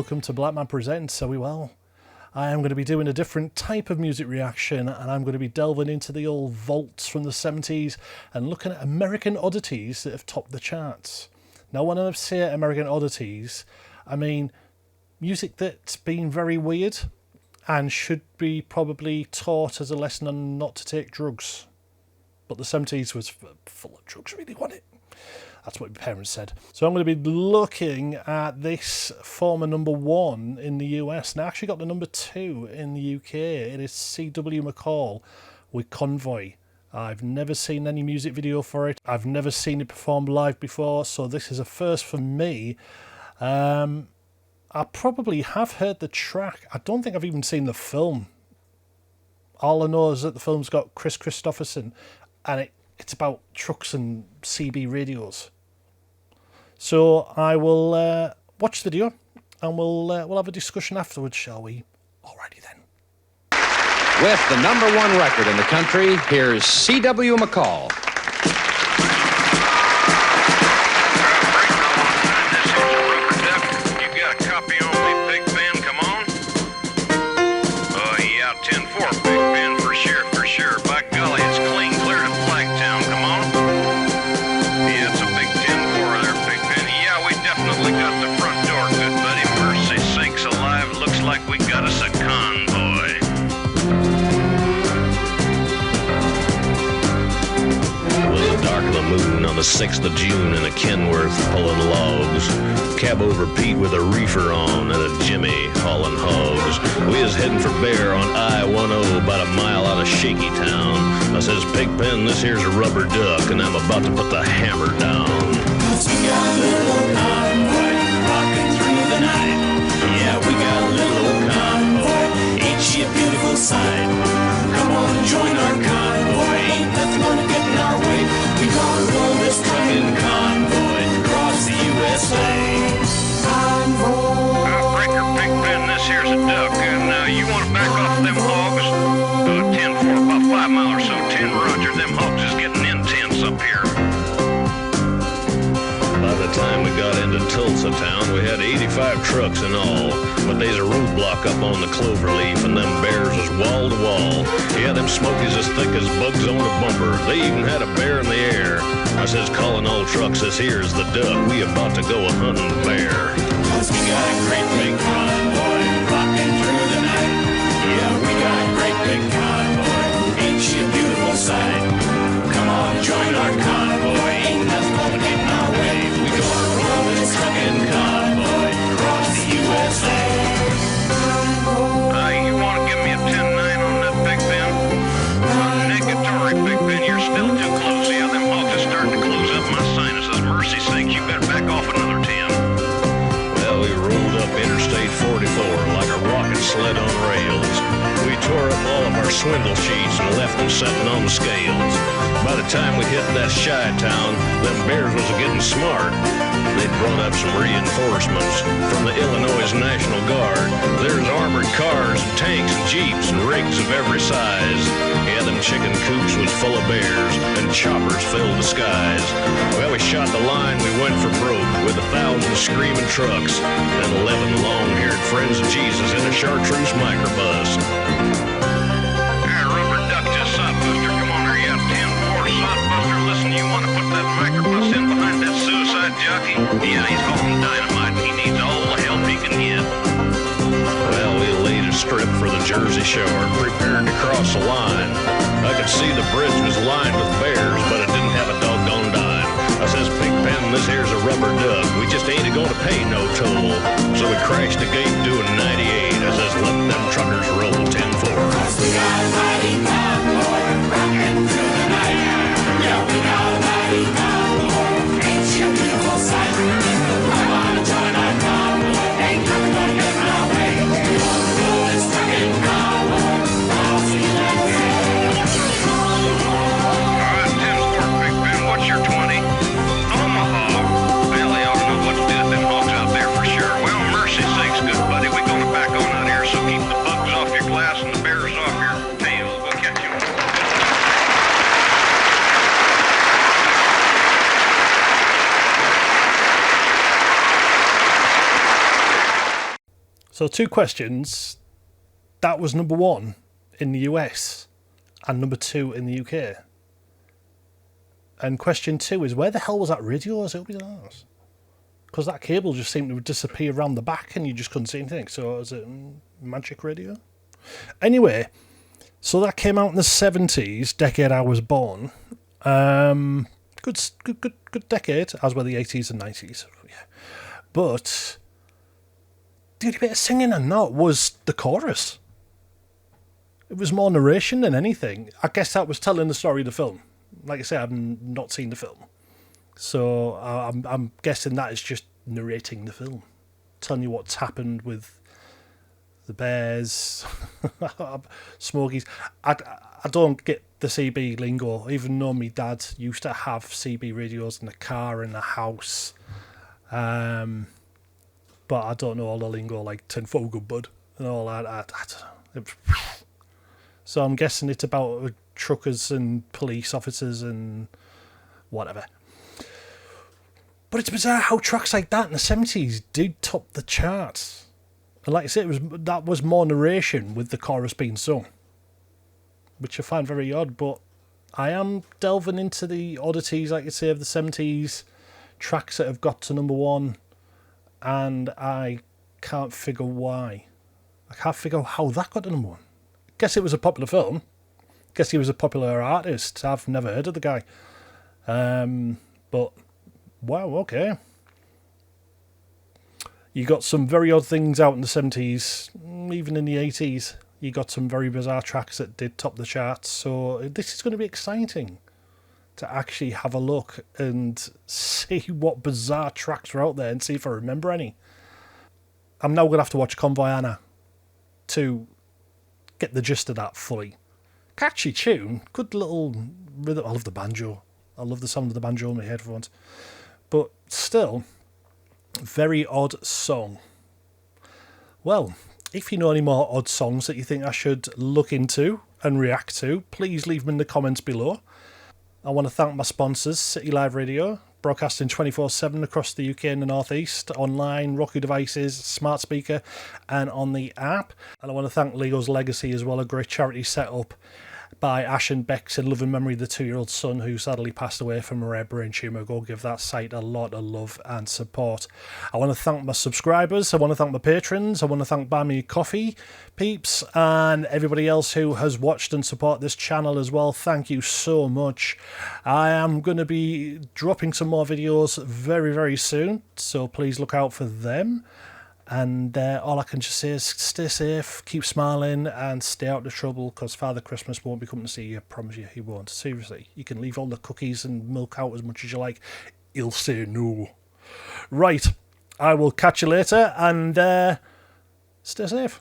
welcome to Black Man Presents. So well, I am going to be doing a different type of music reaction, and I'm going to be delving into the old vaults from the 70s and looking at American oddities that have topped the charts. Now, when I say American oddities, I mean music that's been very weird and should be probably taught as a lesson on not to take drugs. But the 70s was full of drugs, really, wasn't it? That's what my parents said. So I'm going to be looking at this former number 1 in the US. Now, I actually got the number 2 in the UK. It is CW McCall with Convoy. I've never seen any music video for it. I've never seen it performed live before, so this is a first for me. I probably have heard the track. I don't think I've even seen the film. All I know is that the film's got Chris Christopherson, and it's about trucks and CB radios. So I will watch the video, and we'll have a discussion afterwards, shall we? Alrighty then. With the number 1 record in the country, here's CW McCall. You got a copy on me, Big Ben? Come on. Oh yeah, 10-4, Big Ben, for sure, for sure. By golly, it's clean clear to Flagtown. Come on. Yeah, it's a big 10-4 there, Big Ben. Yeah, we definitely got the front door, good buddy. Mercy sakes alive, looks like we got us a convoy. Was the dark of the moon on the 6th of June in a Kenworth pulling logs. Cab over Pete with a reefer on and a Jimmy hauling hogs. We was heading for Bear on I-10 about a mile out of Shaky Town. I says, Pigpen, this here's a rubber duck and I'm about to put the hammer down. Cause we got a little old convoy rocking through the night. Yeah, we got a little old convoy, ain't she a beautiful sight? Come on and join our convoy, ain't nothing gonna get in our way. We gonna roll this trucking convoy across the USA. Convoy. Breaker, Big Ben, this here's a duck. And you want to back off them hogs? 10-4, about 5 miles or so. 10, roger, them hogs is getting intense up here. By the time we got into Tulsa town, we had 85 trucks in all. But there's a roadblock up on the Cloverleaf, and them bears was wall to wall. Yeah, them smokies as thick as bugs on a bumper. They even had a bear in the air. I says, calling all trucks, this here's the duck. We about to go a-hunting bear. Cause we got a great big convoy rocking through the night. Yeah, we got a great big convoy, ain't she a beautiful sight? Come on, join our convoy, ain't nothing gonna get in our way. We gonna roll this trucking convoy across the USA. You want to give me a 10-9 on that, Big Ben? Negatory, Big Ben, you're still too close. Yeah, them hogs are starting to close up my sinuses. Mercy sakes, you better back off another 10. Well, we rolled up Interstate 44 like a rocket sled on rails. We tore up all of our swindle sheets and left them setting on the scales. By the time we hit that shy town, them bears was getting smart. They'd brought up some reinforcements from the Illinois National Guard. There's armored cars and tanks and jeeps and rigs of every size. Yeah, them chicken coops was full of bears and choppers filled the skies. Well, we shot the line, we went for broke with 1,000 screaming trucks and 11 long-haired friends of Jesus in a chartreuse microbus. Rubber duck, just sodbuster. Come on, there, yeah, 10-4, sodbuster. Listen, you want to put that microbus in behind that suicide jockey? Yeah, he's hauling dynamite and he needs all the help he can get. Well, we laid a strip for the Jersey Shore, prepared to cross the line. I could see the bridge was lined with bears, but it didn't have a doggone dime. I says, Pigpen, this here's a rubber duck. We just ain't gonna pay no toll. So we crashed the gate doing 98. I says, let them truckers roll 10-4. Cause we got a mighty convoy rocking through the night. Yeah, we got a mighty convoy, ain't she a beautiful sight? Come on and join our convoy, ain't nothing gonna get in our way. We wanna roll this trucking convoy across the USA. All right, 10-4, Big Ben, what's your 20? Omaha. Well, they ought to know what to do with them hogs out there for sure. Well, mercy sakes, good buddy, we gonna back on out here, so keep the bugs off your glass and the bears off your tails. We'll catch So 2 questions. That was number 1 in the US and number 2 in the UK. And question 2 is, where the hell was that radio? As it was ours? Because that cable just seemed to disappear around the back and you just couldn't see anything. So is it magic radio? Anyway, so that came out in the 70s, decade I was born. Good decade, as were the 80s and 90s. Yeah. But the only bit of singing and that was the chorus. It was more narration than anything. I guess that was telling the story of the film. Like I say, I've not seen the film. So I'm guessing that is just narrating the film. Telling you what's happened with the bears, Smokies. I don't get the CB lingo, even though my dad used to have CB radios in the car in the house. But I don't know all the lingo like 10-4 good bud and all that. I don't know. So I'm guessing it's about truckers and police officers and whatever. But it's bizarre how tracks like that in the 70s did top the charts. And like I said, that was more narration with the chorus being sung, which I find very odd. But I am delving into the oddities, like I say, of the 70s, tracks that have got to number 1, and I can't figure why. I can't figure out how that got to number 1. Guess it was a popular film. Guess he was a popular artist. I've never heard of the guy. But, wow, okay. You got some very odd things out in the 70s, even in the 80s. You got some very bizarre tracks that did top the charts. So this is going to be exciting to actually have a look and see what bizarre tracks are out there and see if I remember any. I'm now going to have to watch Convoy Anna to get the gist of that fully. Catchy tune, good little rhythm. I love the banjo. I love the sound of the banjo in my headphones. But still, very odd song. Well, if you know any more odd songs that you think I should look into and react to, please leave them in the comments below. I want to thank my sponsors, City Live Radio, broadcasting 24/7 across the UK and the North East, online, Roku devices, smart speaker, and on the app. And I want to thank Lego's Legacy as well, a great charity set up by Ash and Bex in loving memory of the 2-year-old son who sadly passed away from a rare brain tumour. Go give that site a lot of love and support. I want to thank my subscribers, I want to thank my patrons, I want to thank Buy Me Coffee peeps and everybody else who has watched and support this channel as well. Thank you so much. I am going to be dropping some more videos very, very soon, so please look out for them. And all I can just say is stay safe, keep smiling, and stay out of trouble, because Father Christmas won't be coming to see you. I promise you, he won't. Seriously, you can leave all the cookies and milk out as much as you like. He'll say no. Right, I will catch you later, and stay safe.